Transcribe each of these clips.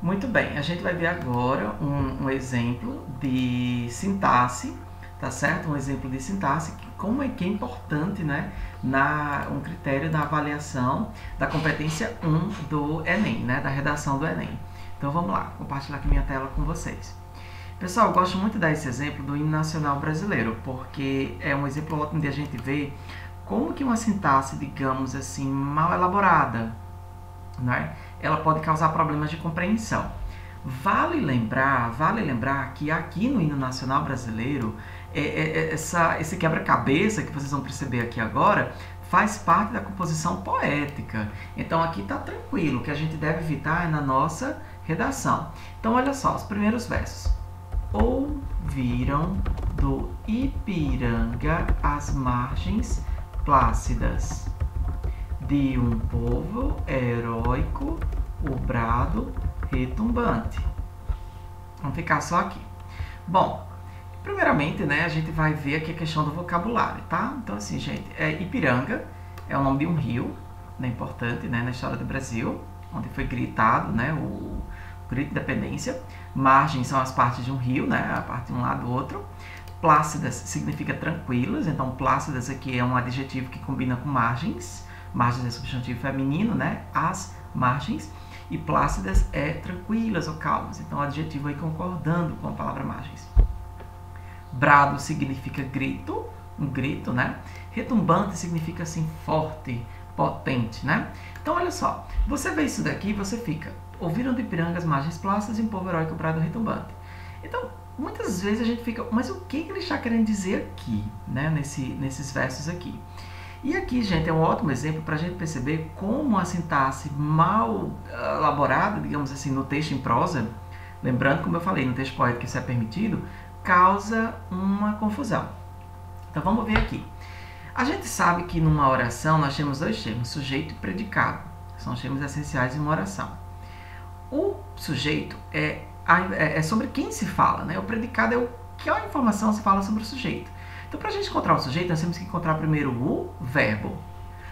Muito bem, a gente vai ver agora um exemplo de sintaxe, tá certo? Um exemplo de sintaxe, como é que é importante, né, um critério da avaliação da competência 1 do Enem, né, da redação do Enem. Então vamos lá, compartilhar aqui minha tela com vocês. Pessoal, eu gosto muito de dar esse exemplo do hino nacional brasileiro, porque é um exemplo ótimo de a gente ver como que uma sintaxe, digamos assim, mal elaborada, né, ela pode causar problemas de compreensão. Vale lembrar que aqui no hino nacional brasileiro, esse quebra-cabeça que vocês vão perceber aqui agora faz parte da composição poética. Então aqui está tranquilo, o que a gente deve evitar é na nossa redação. Então olha só, os primeiros versos. Ouviram do Ipiranga as margens plácidas de um povo heróico, o brado retumbante. Vamos ficar só aqui. Bom, primeiramente, né, a gente vai ver aqui a questão do vocabulário, tá? Então, assim, gente, Ipiranga é o nome de um rio, né, importante, né, na história do Brasil, onde foi gritado, né, o grito de independência. Margens são as partes de um rio, né, a parte de um lado do outro. Plácidas significa tranquilas, então plácidas aqui é um adjetivo que combina com margens. Margens é substantivo feminino, né, as margens. E plácidas é tranquilas ou calmas, então o adjetivo aí concordando com a palavra margens. Brado significa grito, um grito, né? Retumbante significa assim forte, potente, né? Então olha só, você vê isso daqui, você fica, ouviram do Ipiranga as margens plácidas e um povo heróico, brado retumbante. Então, muitas vezes a gente fica, mas o que ele está querendo dizer aqui, né? Nesses versos aqui. E aqui, gente, é um ótimo exemplo para a gente perceber como a sintaxe mal elaborada, digamos assim, no texto em prosa, lembrando, como eu falei, no texto poético isso é permitido, causa uma confusão. Então vamos ver aqui. A gente sabe que numa oração nós temos dois termos, sujeito e predicado. São os termos essenciais em uma oração. O sujeito é sobre quem se fala, né? O predicado é que a informação se fala sobre o sujeito. Então, para a gente encontrar o sujeito, nós temos que encontrar primeiro o verbo.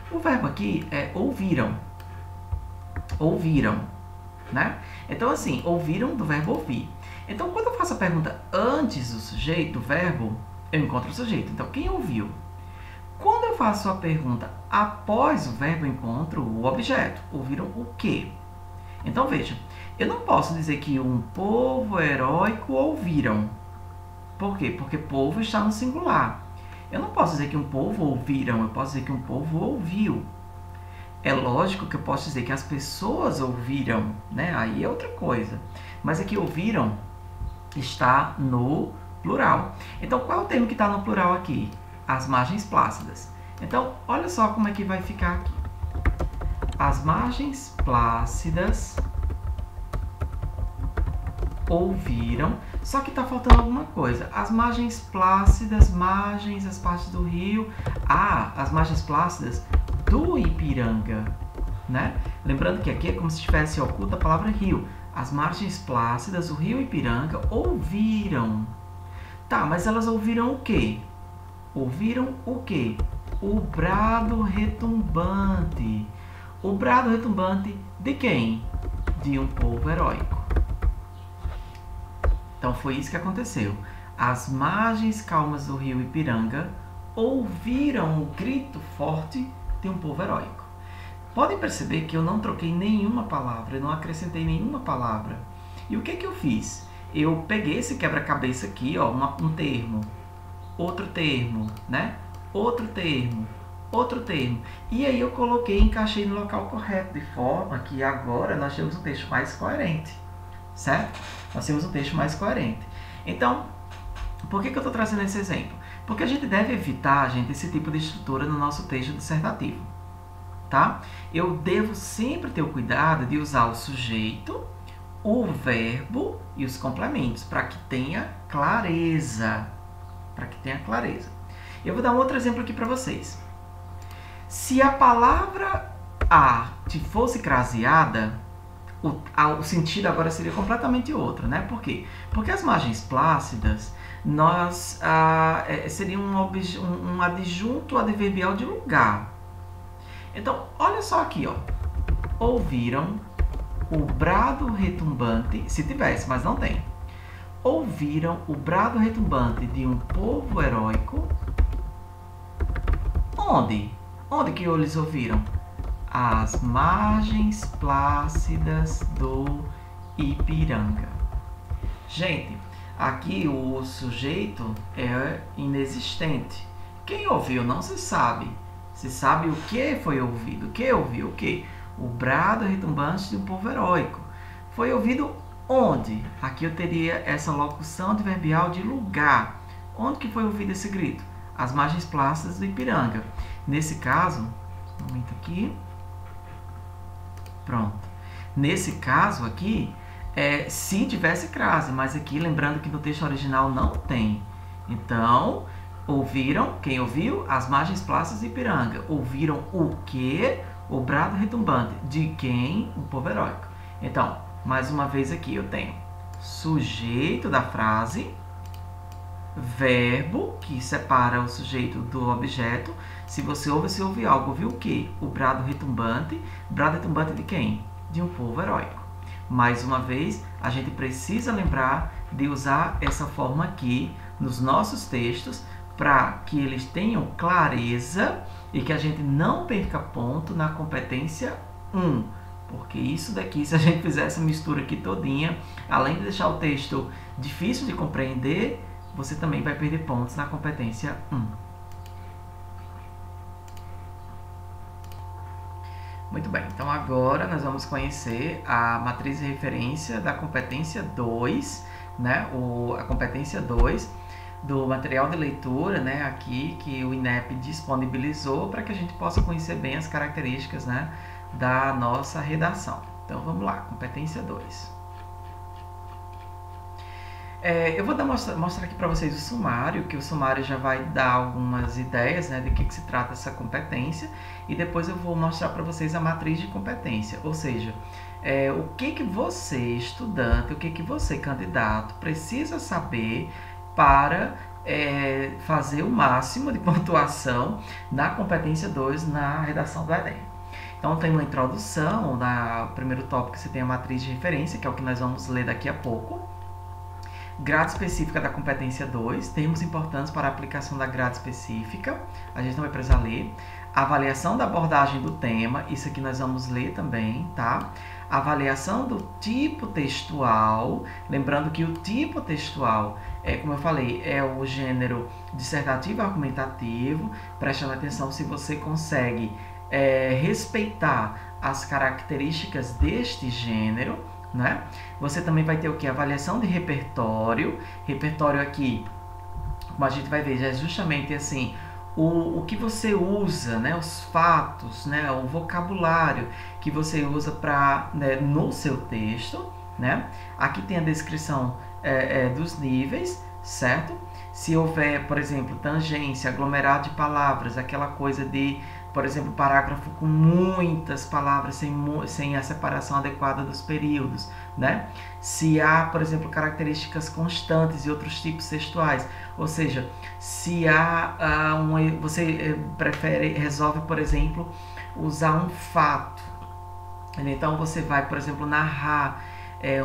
O verbo aqui é ouviram. Ouviram, né? Então, assim, ouviram do verbo ouvir. Então, quando eu faço a pergunta antes do sujeito, do verbo, eu encontro o sujeito. Então, quem ouviu? Quando eu faço a pergunta após o verbo, eu encontro o objeto. Ouviram o quê? Então, veja, eu não posso dizer que um povo heróico ouviram. Por quê? Porque povo está no singular. Eu não posso dizer que um povo ouviram, eu posso dizer que um povo ouviu. É lógico que eu posso dizer que as pessoas ouviram, né? Aí é outra coisa. Mas aqui ouviram está no plural. Então, qual é o termo que está no plural aqui? As margens plácidas. Então, olha só como é que vai ficar aqui. As margens plácidas ouviram, só que está faltando alguma coisa. As margens plácidas, margens, as partes do rio. As margens plácidas do Ipiranga, né? Lembrando que aqui é como se estivesse oculta a palavra rio. As margens plácidas do rio Ipiranga ouviram. Tá, mas elas ouviram o quê? Ouviram o quê? O brado retumbante. O brado retumbante de quem? De um povo heróico. Então foi isso que aconteceu. As margens calmas do rio Ipiranga ouviram o grito forte de um povo heróico. Podem perceber que eu não troquei nenhuma palavra, eu não acrescentei nenhuma palavra. E o que que eu fiz? Eu peguei esse quebra-cabeça aqui, ó, um termo, outro termo, né? Outro termo, outro termo. E aí eu coloquei e encaixei no local correto, de forma que agora nós temos um texto mais coerente, certo? Nós temos um texto mais coerente. Então, por que eu estou trazendo esse exemplo? Porque a gente deve evitar, gente, esse tipo de estrutura no nosso texto dissertativo, tá? Eu devo sempre ter o cuidado de usar o sujeito, o verbo e os complementos, para que tenha clareza. Para que tenha clareza. Eu vou dar um outro exemplo aqui para vocês. Se a palavra a fosse craseada, o sentido agora seria completamente outro, né? Por quê? Porque as margens plácidas seria um adjunto adverbial de lugar. Então, olha só aqui, ó. Ouviram o brado retumbante, se tivesse, mas não tem. Ouviram o brado retumbante de um povo heróico. Onde? Onde que eles ouviram? Às margens plácidas do Ipiranga. Gente, aqui o sujeito é inexistente. Quem ouviu não se sabe. Se sabe o que foi ouvido. O que ouviu? O que? O brado retumbante de um povo heróico. Foi ouvido onde? Aqui eu teria essa locução adverbial de lugar. Onde que foi ouvido esse grito? As margens plácidas do Ipiranga. Nesse caso, um momento aqui. Pronto. Nesse caso aqui, se tivesse crase, mas aqui lembrando que no texto original não tem. Então, ouviram, quem ouviu? As margens plácidas do Ipiranga. Ouviram o quê? O brado retumbante. De quem? O povo heróico. Então, mais uma vez aqui eu tenho sujeito da frase, verbo, que separa o sujeito do objeto. Se você ouve algo, ouviu o quê? O brado retumbante. Brado retumbante de quem? De um povo heróico. Mais uma vez, a gente precisa lembrar de usar essa forma aqui nos nossos textos para que eles tenham clareza e que a gente não perca ponto na competência 1. Porque isso daqui, se a gente fizer essa mistura aqui todinha, além de deixar o texto difícil de compreender, você também vai perder pontos na competência 1. Muito bem, então agora nós vamos conhecer a matriz de referência da competência 2, né? A competência 2 do material de leitura, né? Aqui que o INEP disponibilizou para que a gente possa conhecer bem as características, né? Da nossa redação. Então vamos lá, competência 2. Eu vou mostrar aqui para vocês o sumário, que o sumário já vai dar algumas ideias, né, de que se trata essa competência, e depois eu vou mostrar para vocês a matriz de competência, ou seja, o que você, estudante, o que você, candidato, precisa saber para fazer o máximo de pontuação na competência 2 na redação do Enem. Então, tem uma introdução, o primeiro tópico você tem a matriz de referência, que é o que nós vamos ler daqui a pouco. Grade específica da competência 2, termos importantes para a aplicação da grade específica, a gente não vai precisar ler. Avaliação da abordagem do tema, isso aqui nós vamos ler também, tá? Avaliação do tipo textual, lembrando que o tipo textual, como eu falei, é o gênero dissertativo argumentativo, prestando atenção se você consegue respeitar as características deste gênero, né? Você também vai ter o que? Avaliação de repertório. Repertório aqui, como a gente vai ver, é justamente assim, o que você usa, né? Os fatos, né? O vocabulário que você usa no seu texto, né? Aqui tem a descrição dos níveis, certo? Se houver, por exemplo, tangência, aglomerado de palavras, aquela coisa de, por exemplo, parágrafo com muitas palavras sem a separação adequada dos períodos, né? Se há, por exemplo, características constantes e outros tipos textuais, ou seja, se há você resolve, por exemplo, usar um fato. Então você vai, por exemplo, narrar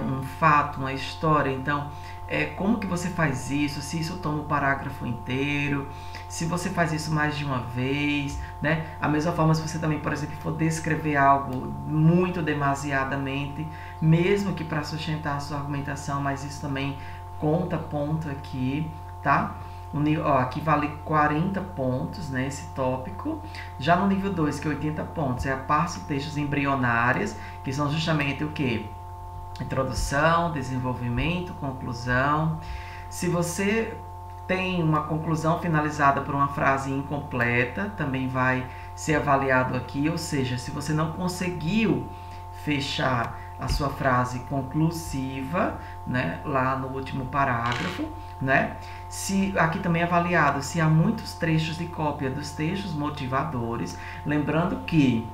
um fato, uma história. Então, como que você faz isso? Se isso toma o parágrafo inteiro, se você faz isso mais de uma vez, né? A mesma forma, se você também, por exemplo, for descrever algo muito demasiadamente, mesmo que para sustentar a sua argumentação, mas isso também conta ponto aqui, tá? Aqui vale 40 pontos, né, esse tópico. Já no nível 2, que é 80 pontos, é a parte de textos embrionários, que são justamente o quê? Introdução, desenvolvimento, conclusão. Se você tem uma conclusão finalizada por uma frase incompleta, também vai ser avaliado aqui, ou seja, se você não conseguiu fechar a sua frase conclusiva, né, lá no último parágrafo, né? Aqui também é avaliado se há muitos trechos de cópia dos textos motivadores, lembrando que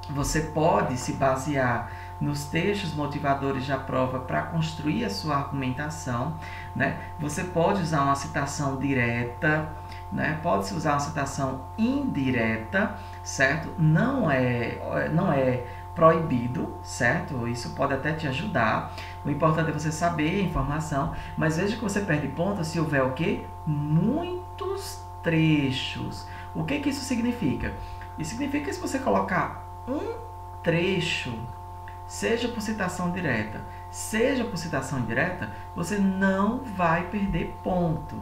você pode se basear nos textos motivadores da prova para construir a sua argumentação, né? Você pode usar uma citação direta, né? Pode-se usar uma citação indireta, certo? Não é proibido, certo? Isso pode até te ajudar. O importante é você saber a informação, mas veja que você perde ponto se houver o quê? Muitos trechos. O que isso significa? Isso significa que se você colocar um trecho, seja por citação direta, seja por citação indireta, você não vai perder ponto.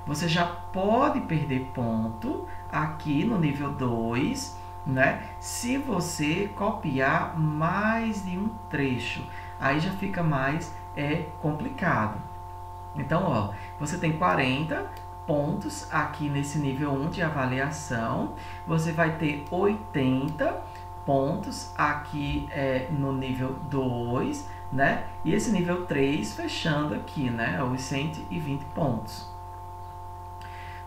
Você já pode perder ponto aqui no nível 2, né? Se você copiar mais de um trecho, aí já fica mais complicado. Então, ó, você tem 40 pontos aqui nesse nível 1 de avaliação, você vai ter 80 pontos aqui no nível 2, né? E esse nível 3 fechando aqui, né? Os 120 pontos.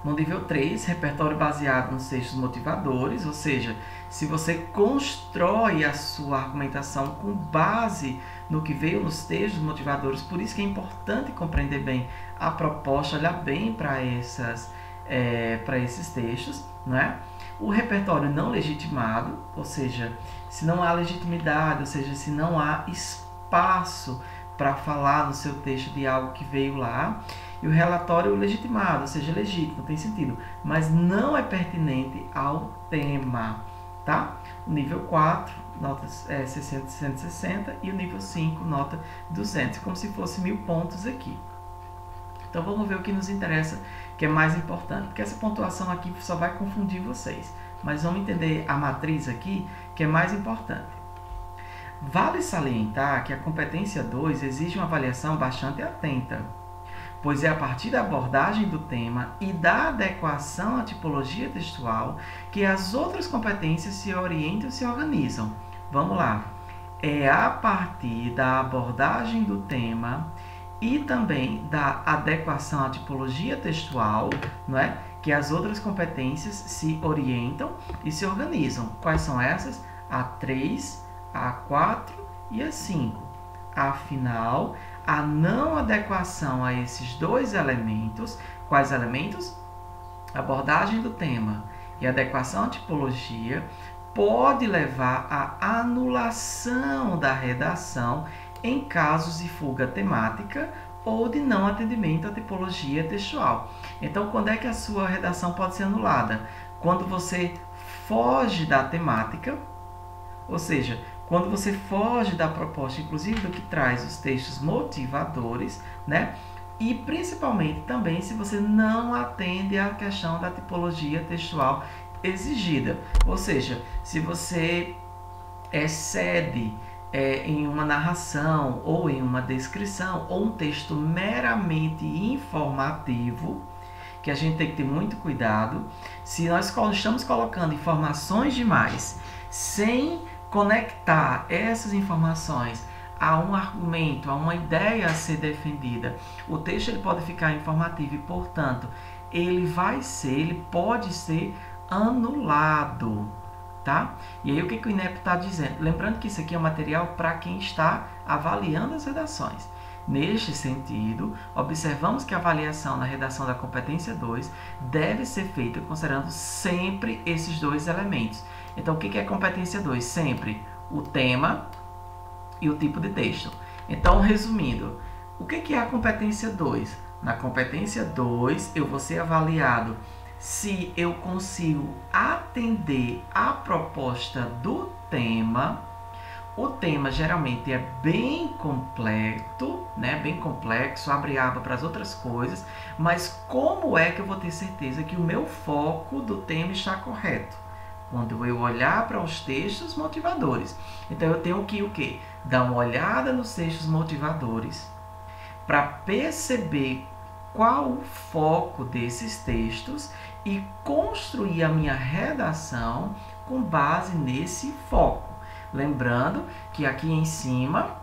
No nível 3, repertório baseado nos textos motivadores, ou seja, se você constrói a sua argumentação com base no que veio nos textos motivadores, por isso que é importante compreender bem a proposta, olhar bem para esses textos, né? O repertório não legitimado, ou seja, se não há legitimidade, ou seja, se não há espaço para falar no seu texto de algo que veio lá. E o relatório legitimado, ou seja, legítimo, tem sentido, mas não é pertinente ao tema, tá? O nível 4, nota 160, e o nível 5, nota 200, como se fosse 1000 pontos aqui. Então vamos ver o que nos interessa, que é mais importante, porque essa pontuação aqui só vai confundir vocês, mas vamos entender a matriz aqui, que é mais importante. Vale salientar que a competência 2 exige uma avaliação bastante atenta, pois é a partir da abordagem do tema e da adequação à tipologia textual que as outras competências se orientam e se organizam. Vamos lá. É a partir da abordagem do tema e também da adequação à tipologia textual, não é? Que as outras competências se orientam e se organizam. Quais são essas? A 3, a 4 e a 5. Afinal, a não adequação a esses dois elementos, quais elementos? Abordagem do tema e adequação à tipologia, pode levar à anulação da redação em casos de fuga temática ou de não atendimento à tipologia textual. Então, quando é que a sua redação pode ser anulada? Quando você foge da temática, ou seja, quando você foge da proposta, inclusive do que traz os textos motivadores, né? E principalmente também se você não atende à questão da tipologia textual exigida. Ou seja, se você excede em uma narração ou em uma descrição ou um texto meramente informativo, que a gente tem que ter muito cuidado. Se nós estamos colocando informações demais sem conectar essas informações a um argumento, a uma ideia a ser defendida, o texto ele pode ficar informativo e, portanto, ele pode ser anulado, tá? E aí o que o INEP está dizendo? Lembrando que isso aqui é um material para quem está avaliando as redações. Neste sentido, observamos que a avaliação na redação da competência 2 deve ser feita considerando sempre esses dois elementos. Então, o que é competência 2? Sempre o tema e o tipo de texto. Então, resumindo, o que é a competência 2? Na competência 2, eu vou ser avaliado se eu consigo atender à proposta do tema. O tema geralmente é bem completo, né? Bem complexo, abre aba para as outras coisas, mas como é que eu vou ter certeza que o meu foco do tema está correto? Quando eu olhar para os textos motivadores. Então, eu tenho que o quê? Dar uma olhada nos textos motivadores para perceber qual o foco desses textos e construir a minha redação com base nesse foco. Lembrando que aqui em cima,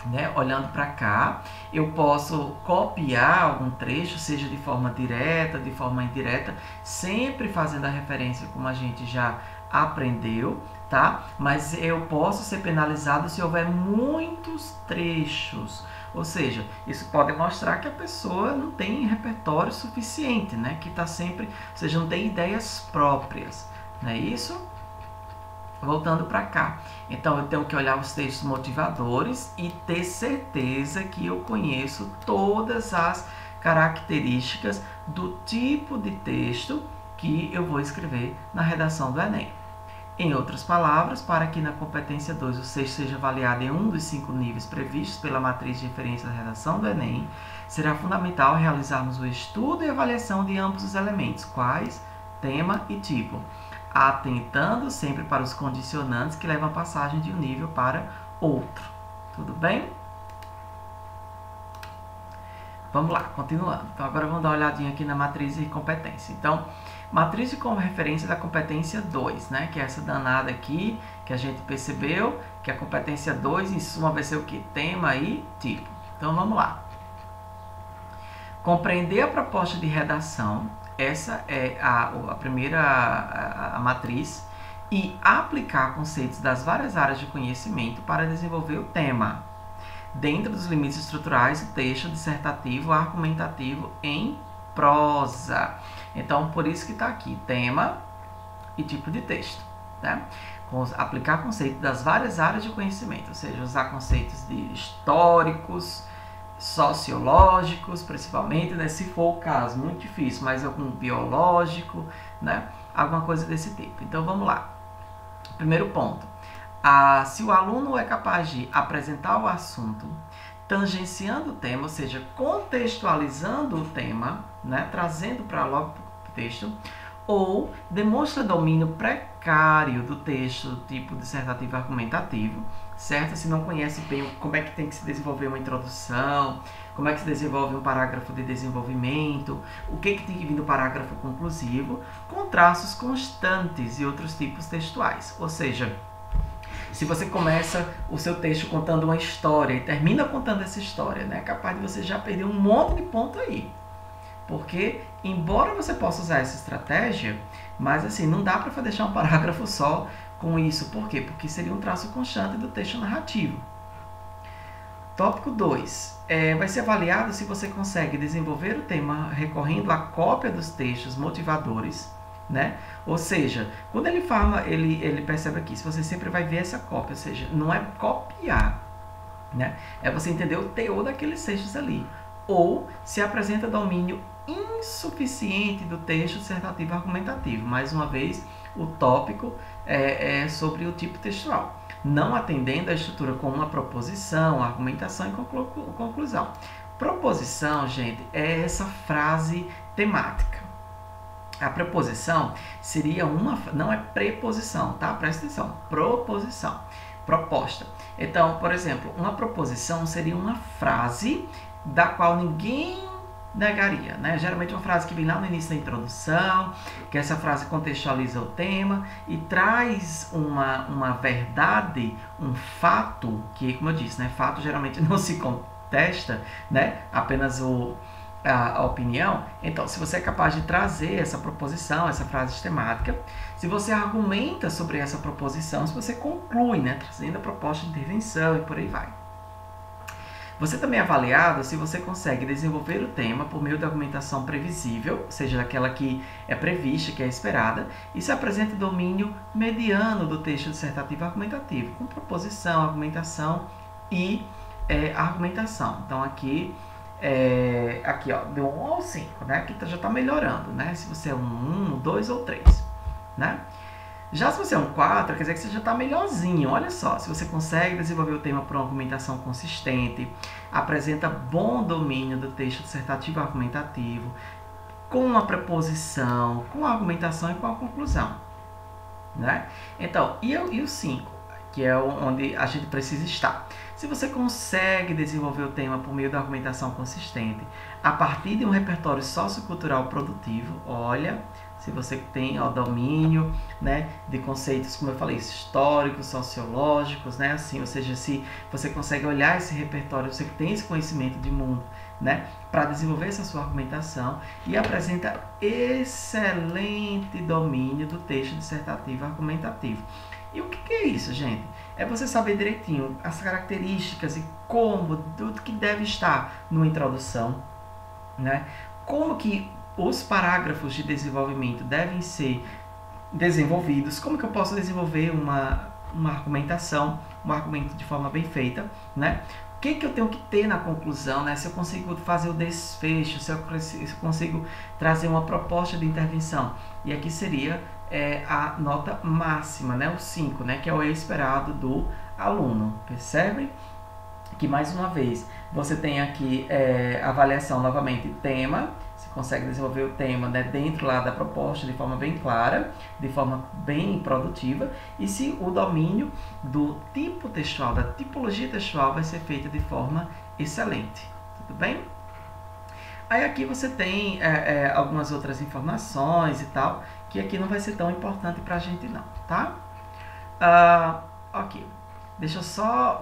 né, olhando para cá, eu posso copiar algum trecho, seja de forma direta, de forma indireta, sempre fazendo a referência como a gente já aprendeu, tá? Mas eu posso ser penalizado se houver muitos trechos. Ou seja, isso pode mostrar que a pessoa não tem repertório suficiente, né? Que está sempre, ou seja, não tem ideias próprias, não é isso? voltando para cá. Então, eu tenho que olhar os textos motivadores e ter certeza que eu conheço todas as características do tipo de texto que eu vou escrever na redação do Enem. Em outras palavras, para que na competência 2 o texto seja avaliado em um dos 5 níveis previstos pela matriz de referência da redação do Enem, será fundamental realizarmos o estudo e avaliação de ambos os elementos, quais tema e tipo, atentando sempre para os condicionantes que levam a passagem de um nível para outro. Tudo bem? Vamos lá, continuando. Então, agora vamos dar uma olhadinha aqui na matriz de competência. Então, matriz de referência da competência 2, né? Que é essa danada aqui, que a gente percebeu que a competência 2, em suma, vai ser o que? Tema e tipo. Então, vamos lá. Compreender a proposta de redação, essa é a primeira matriz, e aplicar conceitos das várias áreas de conhecimento para desenvolver o tema, dentro dos limites estruturais do texto dissertativo argumentativo em prosa. Então, por isso que está aqui, tema e tipo de texto, né? Aplicar conceitos das várias áreas de conhecimento, ou seja, usar conceitos de históricos, sociológicos, principalmente, né? Se for o caso, muito difícil, mas algum biológico, né? Alguma coisa desse tipo. Então, vamos lá. Primeiro ponto. Se o aluno é capaz de apresentar o assunto, tangenciando o tema, ou seja, contextualizando o tema, né? Trazendo para logo o texto, ou demonstra domínio precário do texto do tipo dissertativo argumentativo, certo? Se não conhece bem como é que tem que se desenvolver uma introdução, como é que se desenvolve um parágrafo de desenvolvimento, o que tem que vir no parágrafo conclusivo, com traços constantes e outros tipos textuais. Ou seja, se você começa o seu texto contando uma história e termina contando essa história, né, é capaz de você já perder um monte de ponto aí. Porque, embora você possa usar essa estratégia, mas assim, não dá para deixar um parágrafo só com isso. Por quê? Porque seria um traço constante do texto narrativo. Tópico 2. Vai ser avaliado se você consegue desenvolver o tema recorrendo à cópia dos textos motivadores, né? Ou seja, quando ele fala, ele percebe aqui, se você sempre vai ver essa cópia, ou seja, não é copiar, né? É você entender o teor daqueles textos ali. Ou se apresenta domínio insuficiente do texto dissertativo argumentativo. Mais uma vez, o tópico é sobre o tipo textual, não atendendo a estrutura como uma proposição, argumentação e conclusão. Proposição, gente, é essa frase temática. A preposição seria não é preposição, tá? Presta atenção, proposição, proposta. Então, por exemplo, uma proposição seria uma frase da qual ninguém negaria, né? Geralmente uma frase que vem lá no início da introdução, que essa frase contextualiza o tema e traz uma verdade, um fato, que, como eu disse, né? Fato geralmente não se contesta, né? Apenas a opinião. Então, se você é capaz de trazer essa proposição, essa frase temática, se você argumenta sobre essa proposição, se você conclui, né? Trazendo a proposta de intervenção e por aí vai. Você também é avaliado se você consegue desenvolver o tema por meio da argumentação previsível, ou seja, daquela que é prevista, que é esperada, e se apresenta domínio mediano do texto dissertativo argumentativo, com proposição, argumentação e argumentação. Então, aqui ó, deu 1 ao 5, né? Aqui já está melhorando, né? Se você é um 1, 2 ou 3, né? Já se você é um 4, quer dizer que você já está melhorzinho. Olha só, se você consegue desenvolver o tema por uma argumentação consistente, apresenta bom domínio do texto dissertativo argumentativo, com a preposição, com a argumentação e com a conclusão, né? Então, e o 5, que é onde a gente precisa estar. Se você consegue desenvolver o tema por meio da argumentação consistente, a partir de um repertório sociocultural produtivo, olha, se você tem o domínio, né, de conceitos, como eu falei, históricos, sociológicos, né, assim, ou seja, se você consegue olhar esse repertório, você tem esse conhecimento de mundo, né, para desenvolver essa sua argumentação e apresenta excelente domínio do texto dissertativo argumentativo. E o que é isso, gente? É você saber direitinho as características e como, tudo que deve estar numa introdução, né? Como que os parágrafos de desenvolvimento devem ser desenvolvidos. Como que eu posso desenvolver uma argumentação, um argumento de forma bem feita, né? O que eu tenho que ter na conclusão, né? Se eu consigo fazer o desfecho, se eu consigo trazer uma proposta de intervenção. E aqui seria a nota máxima, né? O 5, né? Que é o esperado do aluno, percebe? Que mais uma vez, você tem aqui avaliação novamente, tema, você consegue desenvolver o tema, né, dentro lá da proposta de forma bem clara, de forma bem produtiva, e se o domínio do tipo textual, da tipologia textual vai ser feita de forma excelente, tudo bem? Aí aqui você tem algumas outras informações e tal, que aqui não vai ser tão importante pra gente não, tá? Ok.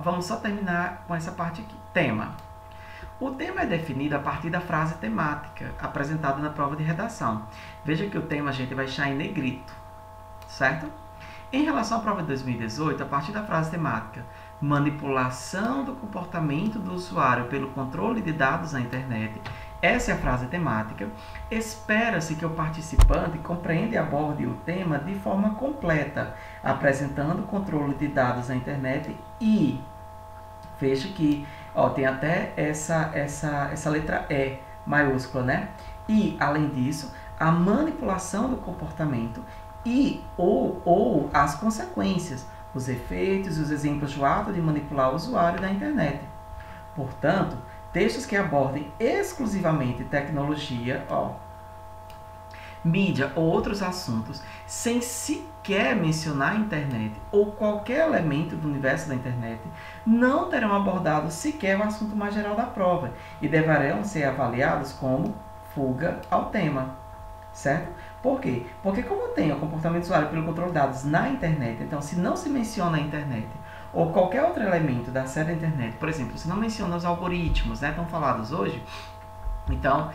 Vamos só terminar com essa parte aqui. Tema. O tema é definido a partir da frase temática apresentada na prova de redação. Veja que o tema a gente vai deixar em negrito, certo? Em relação à prova de 2018, a partir da frase temática, manipulação do comportamento do usuário pelo controle de dados na internet, essa é a frase temática. Espera-se que o participante compreenda e aborde o tema de forma completa, apresentando o controle de dados na internet e veja que tem até essa letra E maiúscula, né? E, além disso, a manipulação do comportamento e ou as consequências, os efeitos e os exemplos do ato de manipular o usuário da internet. Portanto, textos que abordem exclusivamente tecnologia, mídia ou outros assuntos, sem sequer mencionar a internet ou qualquer elemento do universo da internet, não terão abordado sequer o assunto mais geral da prova e deverão ser avaliados como fuga ao tema, certo? Por quê? Porque como tem o comportamento do usuário pelo controle de dados na internet, então se não se menciona a internet ou qualquer outro elemento da série da internet, por exemplo, se não menciona os algoritmos, né, tão falados hoje, então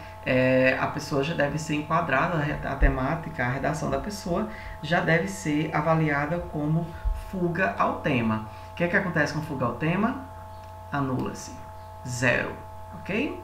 a pessoa já deve ser enquadrada, a temática, a redação da pessoa já deve ser avaliada como fuga ao tema. O que acontece com fuga ao tema? Anula-se. 0, ok?